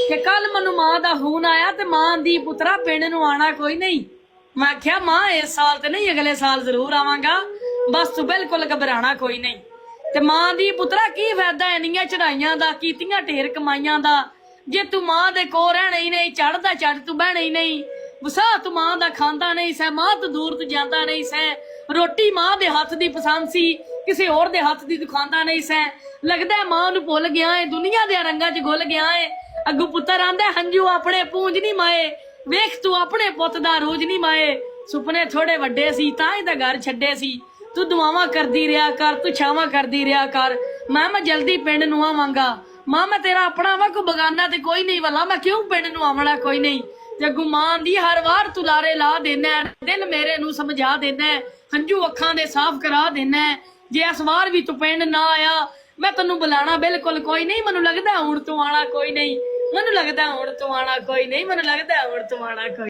कि कल मैनू मां दा फोन आया ते मां दी पुत्रा पिंड नू आना कोई नहीं। मैं आख्या मां इस साल ते नहीं अगले साल जरूर आवांगा, बस तू बिल्कुल घबराना कोई नहीं। ते मां दी पुत्रा की फायदा इन्नियां चढ़ाइयां दा, कीतियां ढेर कमाइयां दा, जे तू मां दे कोल रहना ही नहीं, चढ़दा चढ़ तू बहना ही नहीं, वसा तू मां दा खांदा नहीं सै, मां तू दूर तू जांदा नहीं सै, रोटी मां दे हथ दी पसंद सी, किसी होर दे हथ दी तू खांदा नहीं सै, लगदा मां नू भुल गया है, दुनिया दे रंगां च घुल गया है। अगू पुत्तर आंदा हंजू अपने पूंज नहीं माए, वेख तू अपने पुत्त दा रोज नहीं माए, सुपने थोड़े वड्डे सी तां ही तां घर छड्डे सी, तू दुआवां करदी रहा कर, तू छावां करदी रहा कर, मैं जल्दी पिंड नू आवांगा, मां मैं तेरा अपना वा, कोई बगाना ते कोई नहीं, वाला मैं क्यों पिंड नू आवना कोई नहीं। जग्गू मां दी हर वार तू लारे ला देना, दिल मेरे नू समझा देना, हंजू अखां दे साफ करा देना, जे इस वार भी तू पिंड ना आया मैं तेनू बुलाना बिल्कुल कोई नहीं, मैनू लगदा हुण तू आना कोई नहीं, मैनू लगदा हुण तू आना कोई नहीं, मैनू लगदा हुण तू आना कोई